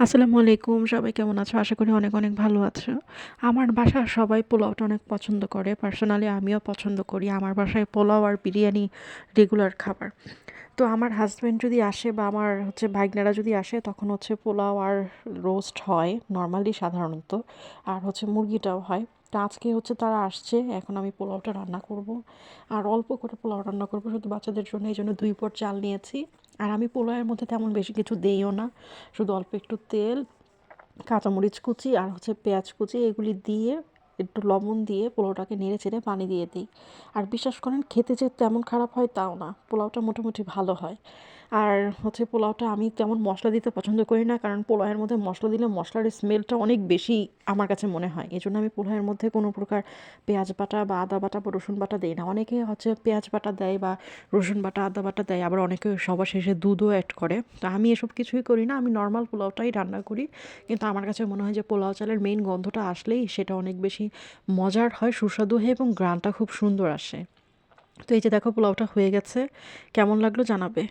আসসালামু আলাইকুম। সবাই কেমন আছো? আশা করি অনেক, অনেক ভালো আছো। আমার বাসার সবাই পোলাওটা অনেক পছন্দ করে। পার্সোনালি আমিও পছন্দ করি। আমার বাসায় পোলাও আর বিরিয়ানি রেগুলার খাবার। তো আমার হাসব্যান্ড যদি আসে বা আমার ভাইগনারা যদি আসে তখন পোলাও আর রোস্ট হয় নরমালি সাধারণত। আর মুরগিটাও হয়। তো আজকে তারা আসছে। এখন আমি পোলাওটা রান্না করব। আর অল্প করে পোলাও রান্না করব শুধু বাচ্চাদের জন্য। এইজন্য ২ পট চাল নিয়েছি। আর আমি পোলাওয়ের মধ্যে তেমন বেশি কিছু দেইও না। শুধু অল্প একটু তেল, কাঁচামরিচ কুচি আর পেঁয়াজ কুচি এগুলি দিয়ে একটু লবণ দিয়ে পোলাওটাকে নেড়ে চেড়ে পানি দিয়ে দিই। আর বিশ্বাস করেন খেতে যে তেমন খারাপ হয় তাও না, পোলাওটা মোটামুটি ভালো হয়। আর পোলাওটা আমি তেমন মশলা দিতে পছন্দ করি না, কারণ পোলাওয়ের মধ্যে মশলা দিলে মশলার স্মেলটা অনেক বেশি আমার কাছে মনে হয়। এই জন্য আমি পোলাওয়ের মধ্যে কোনো প্রকার পেঁয়াজ বাটা বা আদা বাটা বা রসুন বাটা দিই না। অনেকে পেঁয়াজ বাটা দেয় বা রসুন বাটা আদা বাটা দেয়, আবার অনেকে সবার শেষে দুধও অ্যাড করে। তো আমি এসব কিছুই করি না, আমি নর্মাল পোলাওটাই রান্না করি। কিন্তু আমার কাছে মনে হয় যে পোলাও চালের মেইন গন্ধটা আসলেই সেটা অনেক বেশি মজার হয়, সুস্বাদু হয় এবং ঘ্রাণটা খুব সুন্দর আসে। তো এই যে দেখো পোলাওটা হয়ে গেছে, কেমন লাগলো জানাবে।